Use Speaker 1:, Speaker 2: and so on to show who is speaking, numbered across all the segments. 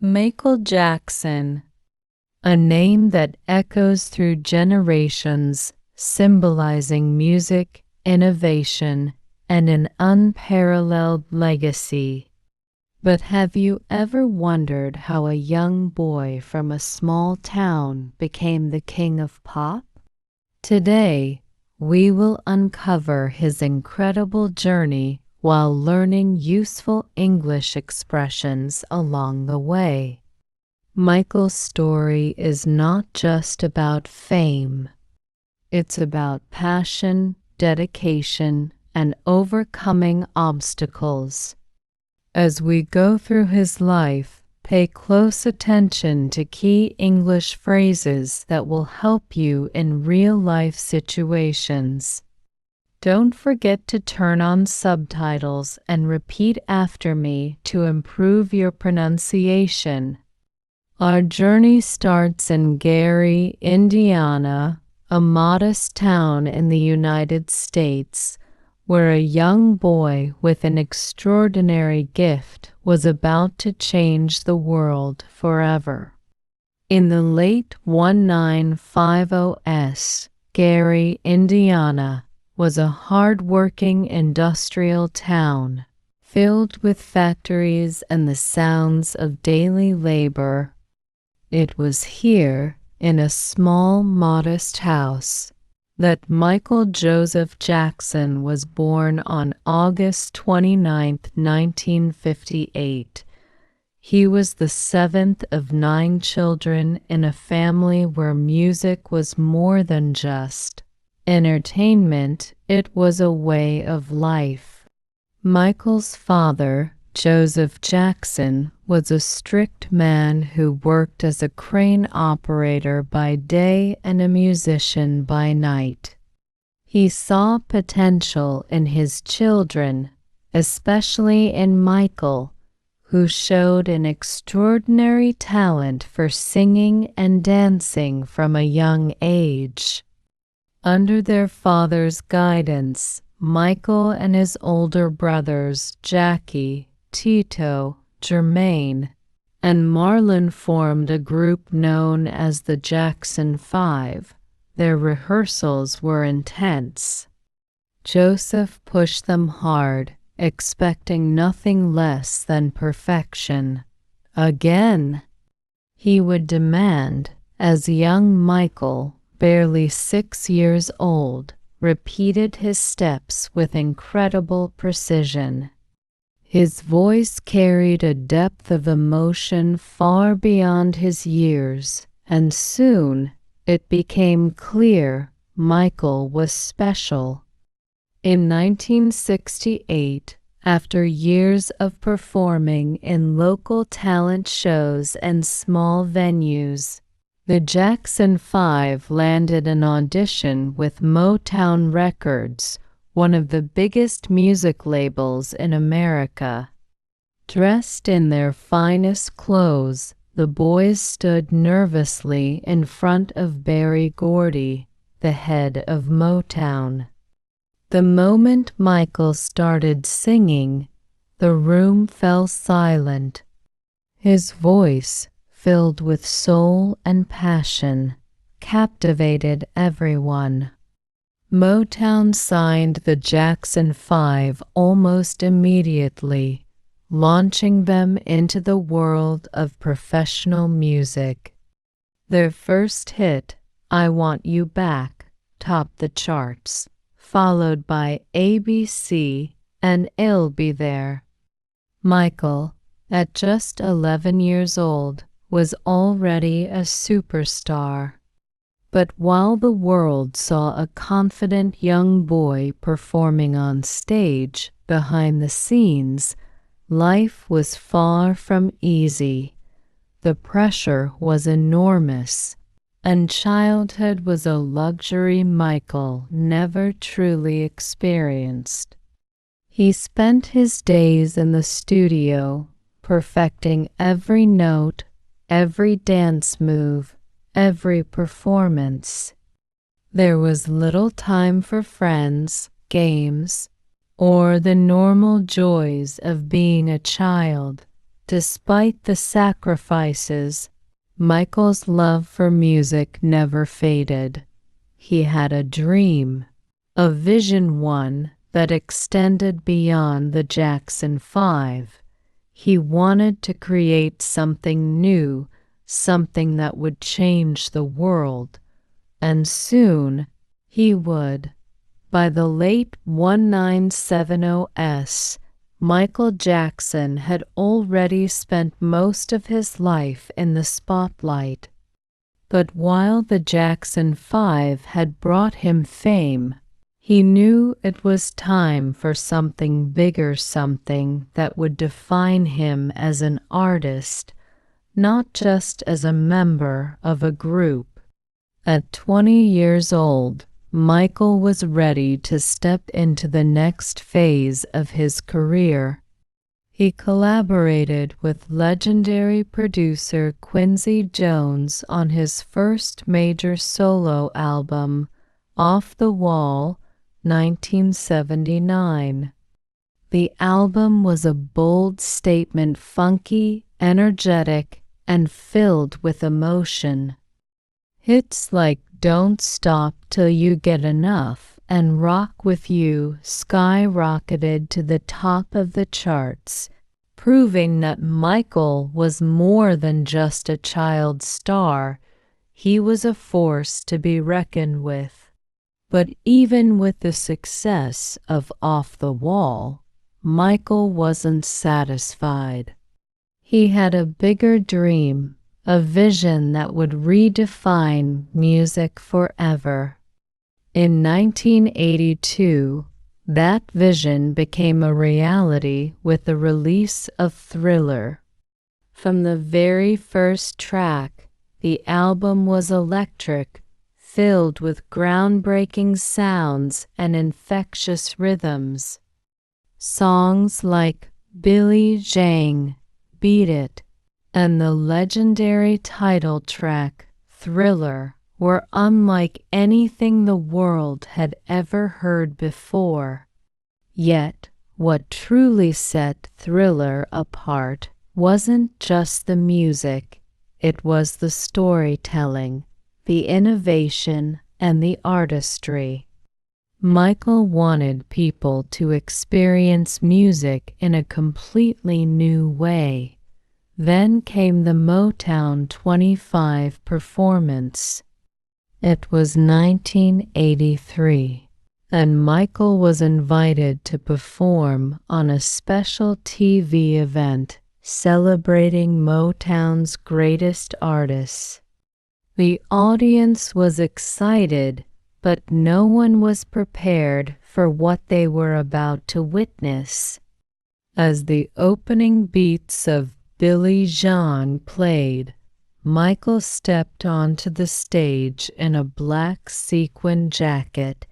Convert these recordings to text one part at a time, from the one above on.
Speaker 1: Michael Jackson, a name that echoes through generations, symbolizing music, innovation, and an unparalleled legacy. But have you ever wondered how a young boy from a small town became the king of pop? Today, we will uncover his incredible journey while learning useful English expressions along the way. Michael's story is not just about fame. It's about passion, dedication, and overcoming obstacles. As we go through his life, pay close attention to key English phrases that will help you in real-life situations. Don't forget to turn on subtitles and repeat after me to improve your pronunciation. Our journey starts in Gary, Indiana, a modest town in the United States, where a young boy with an extraordinary gift was about to change the world forever. In the late 1950s, Gary, Indiana, was a hard-working industrial town, filled with factories and the sounds of daily labor. It was here, in a small, modest house, that Michael Joseph Jackson was born on August 29, 1958. He was the seventh of 9 children in a family where music was more than just entertainment, it was a way of life. Michael's father, Joseph Jackson, was a strict man who worked as a crane operator by day and a musician by night. He saw potential in his children, especially in Michael, who showed an extraordinary talent for singing and dancing from a young age. Under their father's guidance, Michael and his older brothers, Jackie, Tito, Jermaine, and Marlon formed a group known as the Jackson 5. Their rehearsals were intense. Joseph pushed them hard, expecting nothing less than perfection. Again, he would demand, as young Michael, barely 6 years old, repeated his steps with incredible precision. His voice carried a depth of emotion far beyond his years, and soon it became clear Michael was special. In 1968, after years of performing in local talent shows and small venues, the Jackson 5 landed an audition with Motown Records, one of the biggest music labels in America. Dressed in their finest clothes, the boys stood nervously in front of Berry Gordy, the head of Motown. The moment Michael started singing, the room fell silent. His voice, filled with soul and passion, captivated everyone. Motown signed the Jackson 5 almost immediately, launching them into the world of professional music. Their first hit, I Want You Back, topped the charts, followed by ABC and I'll Be There. Michael, at just 11 years old, was already a superstar. But while the world saw a confident young boy performing on stage, behind the scenes, life was far from easy. The pressure was enormous, and childhood was a luxury Michael never truly experienced. He spent his days in the studio, perfecting every note, every dance move, every performance. There was little time for friends, games, or the normal joys of being a child. Despite the sacrifices, Michael's love for music never faded. He had a dream, a vision, one that extended beyond the Jackson 5. He wanted to create something new, something that would change the world. And soon he would. By the late 1970s, Michael Jackson had already spent most of his life in the spotlight. But while the Jackson 5 had brought him fame, he knew it was time for something bigger, something that would define him as an artist, not just as a member of a group. At 20 years old, Michael was ready to step into the next phase of his career. He collaborated with legendary producer Quincy Jones on his first major solo album, Off the Wall, 1979. The album was a bold statement, funky, energetic, and filled with emotion. Hits like Don't Stop Till You Get Enough and Rock With You skyrocketed to the top of the charts, proving that Michael was more than just a child star. He was a force to be reckoned with. But even with the success of Off the Wall, Michael wasn't satisfied. He had a bigger dream, a vision that would redefine music forever. In 1982, that vision became a reality with the release of Thriller. From the very first track, the album was electric, filled with groundbreaking sounds and infectious rhythms. Songs like Billie Jean, Beat It, and the legendary title track, Thriller, were unlike anything the world had ever heard before. Yet, what truly set Thriller apart wasn't just the music, it was the storytelling, the innovation, and the artistry. Michael wanted people to experience music in a completely new way. Then came the Motown 25 performance. It was 1983, and Michael was invited to perform on a special TV event celebrating Motown's greatest artists. The audience was excited, but no one was prepared for what they were about to witness. As the opening beats of Billie Jean played, Michael stepped onto the stage in a black sequin jacket,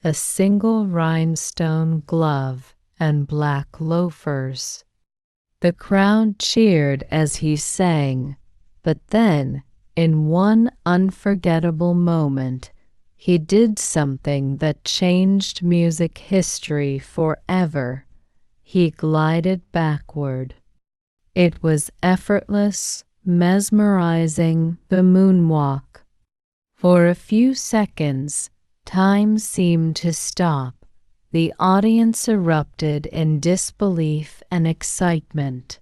Speaker 1: a single rhinestone glove, and black loafers. The crowd cheered as he sang, but then, in one unforgettable moment, he did something that changed music history forever. He glided backward. It was effortless, mesmerizing, the moonwalk. For a few seconds, time seemed to stop. The audience erupted in disbelief and excitement.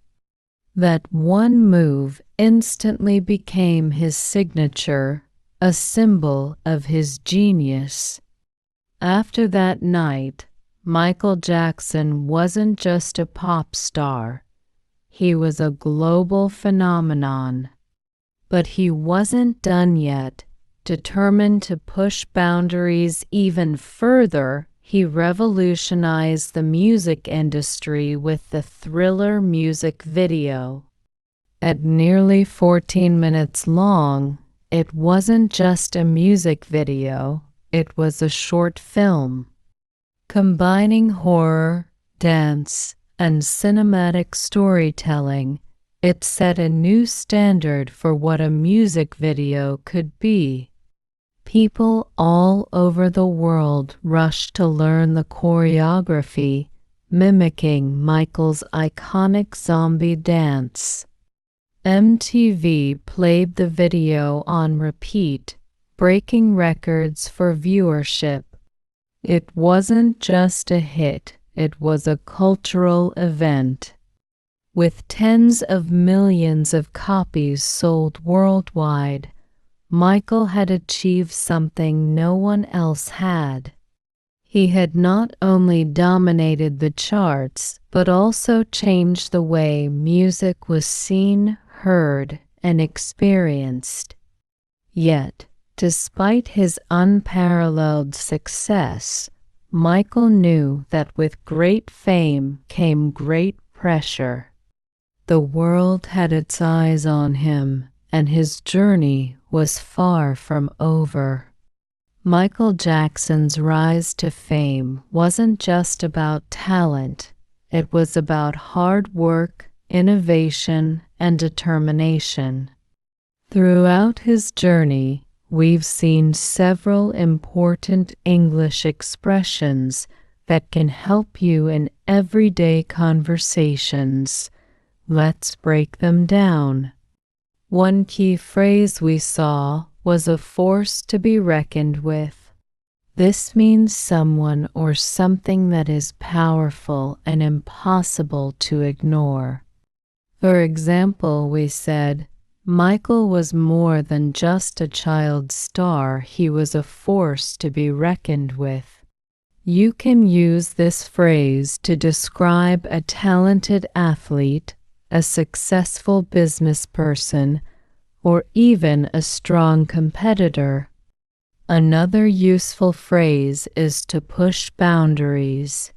Speaker 1: That one move instantly became his signature, a symbol of his genius. After that night, Michael Jackson wasn't just a pop star. He was a global phenomenon. But he wasn't done yet. Determined to push boundaries even further, he revolutionized the music industry with the Thriller music video. At nearly 14 minutes long, it wasn't just a music video, it was a short film. Combining horror, dance, and cinematic storytelling, it set a new standard for what a music video could be. People all over the world rushed to learn the choreography, mimicking Michael's iconic zombie dance. MTV played the video on repeat, breaking records for viewership. It wasn't just a hit, it was a cultural event. With tens of millions of copies sold worldwide, Michael had achieved something no one else had. He had not only dominated the charts, but also changed the way music was seen, heard, and experienced. Yet, despite his unparalleled success, Michael knew that with great fame came great pressure. The world had its eyes on him, and his journey was far from over. Michael Jackson's rise to fame wasn't just about talent, it was about hard work, innovation, and determination. Throughout his journey, we've seen several important English expressions that can help you in everyday conversations. Let's break them down. One key phrase we saw was a force to be reckoned with. This means someone or something that is powerful and impossible to ignore. For example, we said, Michael was more than just a child star, he was a force to be reckoned with. You can use this phrase to describe a talented athlete, a successful business person, or even a strong competitor. Another useful phrase is to push boundaries.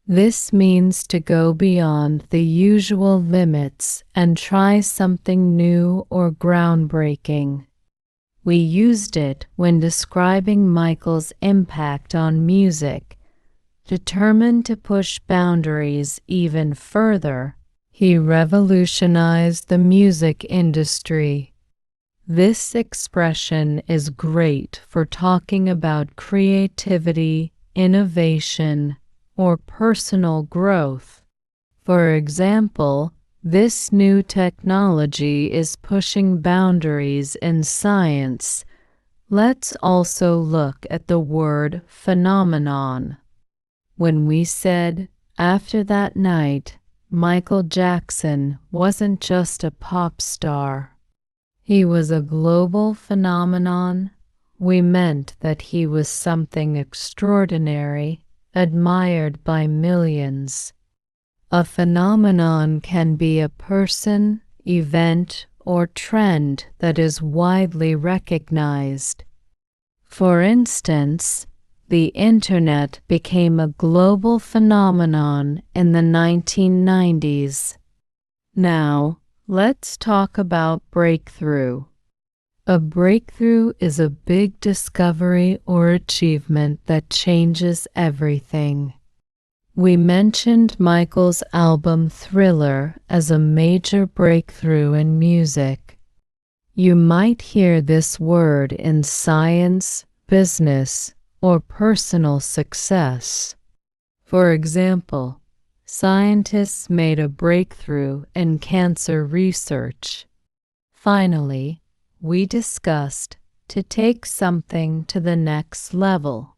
Speaker 1: This means to go beyond the usual limits and try something new or groundbreaking. We used it when describing Michael's impact on music. Determined to push boundaries even further, he revolutionized the music industry. This expression is great for talking about creativity, innovation, or personal growth. For example, this new technology is pushing boundaries in science. Let's also look at the word phenomenon. When we said, after that night, Michael Jackson wasn't just a pop star. He was a global phenomenon. We meant that he was something extraordinary, admired by millions. A phenomenon can be a person, event, or trend that is widely recognized. For instance, the Internet became a global phenomenon in the 1990s. Now, let's talk about breakthrough. A breakthrough is a big discovery or achievement that changes everything. We mentioned Michael's album Thriller as a major breakthrough in music. You might hear this word in science, business, or personal success. For example, scientists made a breakthrough in cancer research. Finally, we discussed to take something to the next level.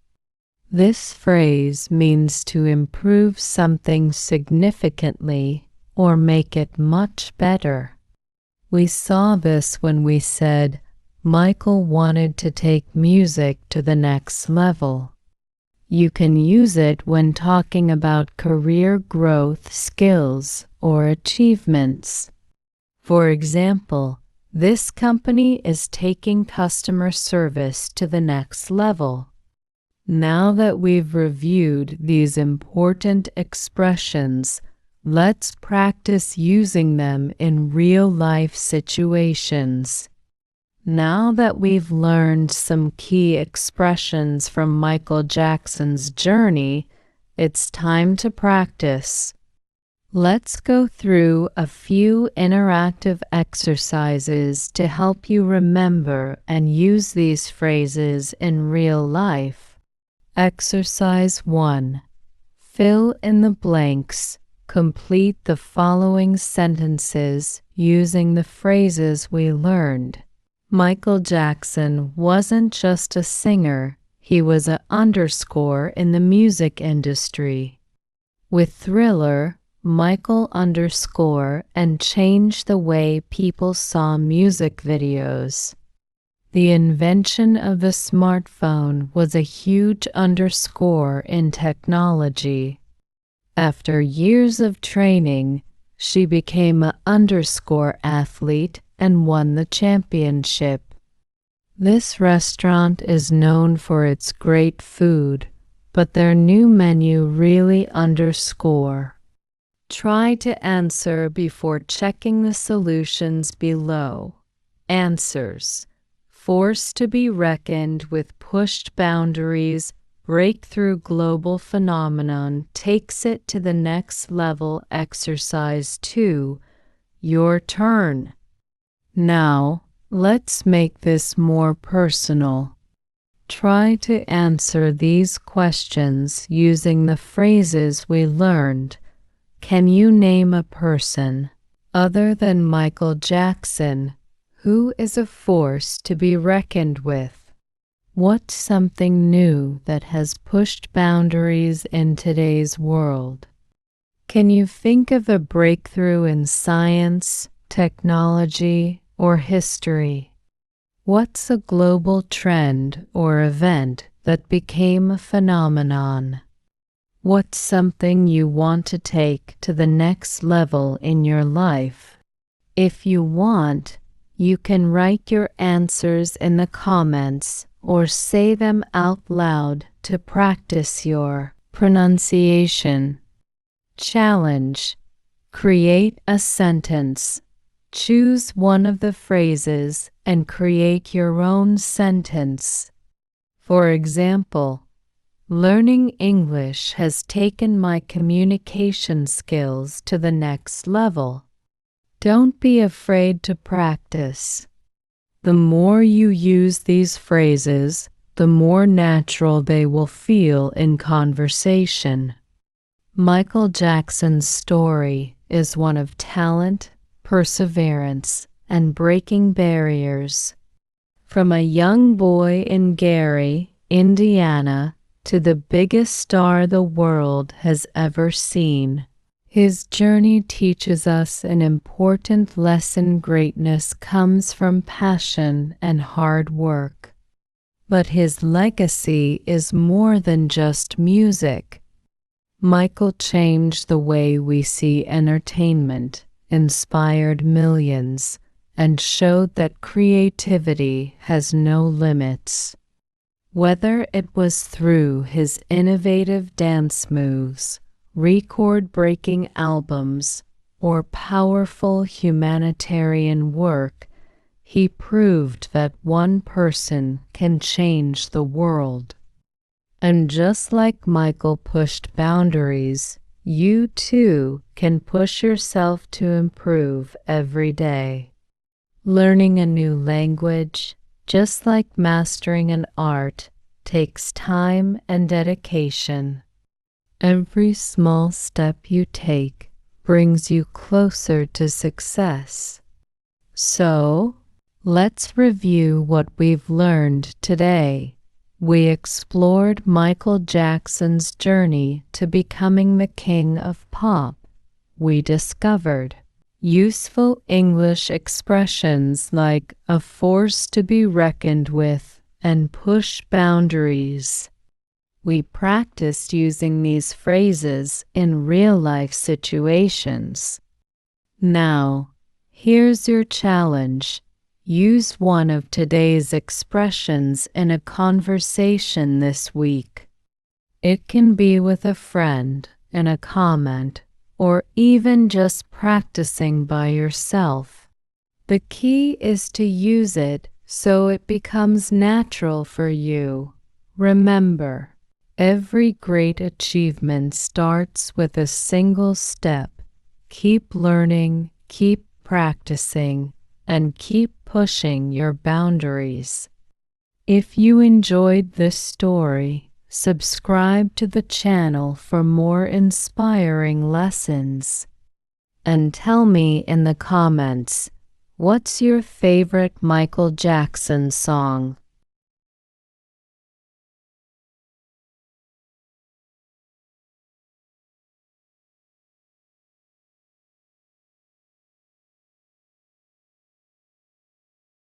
Speaker 1: This phrase means to improve something significantly or make it much better. We saw this when we said Michael wanted to take music to the next level. You can use it when talking about career growth, skills, or achievements. For example, this company is taking customer service to the next level. Now that we've reviewed these important expressions, let's practice using them in real-life situations. Now that we've learned some key expressions from Michael Jackson's journey, it's time to practice. Let's go through a few interactive exercises to help you remember and use these phrases in real life. Exercise 1. Fill in the blanks. Complete the following sentences using the phrases we learned. Michael Jackson wasn't just a singer, he was an underscore in the music industry. With Thriller, Michael underscore and changed the way people saw music videos. The invention of the smartphone was a huge underscore in technology. After years of training, she became an underscore athlete and won the championship. This restaurant is known for its great food, but their new menu really underscore. Try to answer before checking the solutions below. Answers: force to be reckoned with, pushed boundaries, breakthrough global phenomenon, takes it to the next level. Exercise 2. Your turn. Now, let's make this more personal. Try to answer these questions using the phrases we learned. Can you name a person, other than Michael Jackson, who is a force to be reckoned with? What's something new that has pushed boundaries in today's world? Can you think of a breakthrough in science, technology, or history? What's a global trend or event that became a phenomenon? What's something you want to take to the next level in your life? If you want, you can write your answers in the comments or say them out loud to practice your pronunciation. Challenge: create a sentence. Choose one of the phrases and create your own sentence. For example, learning English has taken my communication skills to the next level. Don't be afraid to practice. The more you use these phrases, the more natural they will feel in conversation. Michael Jackson's story is one of talent, perseverance, and breaking barriers. From a young boy in Gary, Indiana, to the biggest star the world has ever seen, his journey teaches us an important lesson: greatness comes from passion and hard work. But his legacy is more than just music. Michael changed the way we see entertainment, inspired millions, and showed that creativity has no limits. Whether it was through his innovative dance moves, record-breaking albums, or powerful humanitarian work, he proved that one person can change the world. And just like Michael pushed boundaries, you too can push yourself to improve every day. Learning a new language, just like mastering an art, takes time and dedication. Every small step you take brings you closer to success. So, let's review what we've learned today. We explored Michael Jackson's journey to becoming the king of pop. We discovered useful English expressions like a force to be reckoned with and push boundaries. We practiced using these phrases in real-life situations. Now, here's your challenge. Use one of today's expressions in a conversation this week. It can be with a friend, in a comment, or even just practicing by yourself. The key is to use it so it becomes natural for you. Remember, every great achievement starts with a single step. Keep learning, keep practicing, and keep pushing your boundaries. If you enjoyed this story, Subscribe to the channel for more inspiring lessons. And tell me in the comments, what's your favorite Michael Jackson song?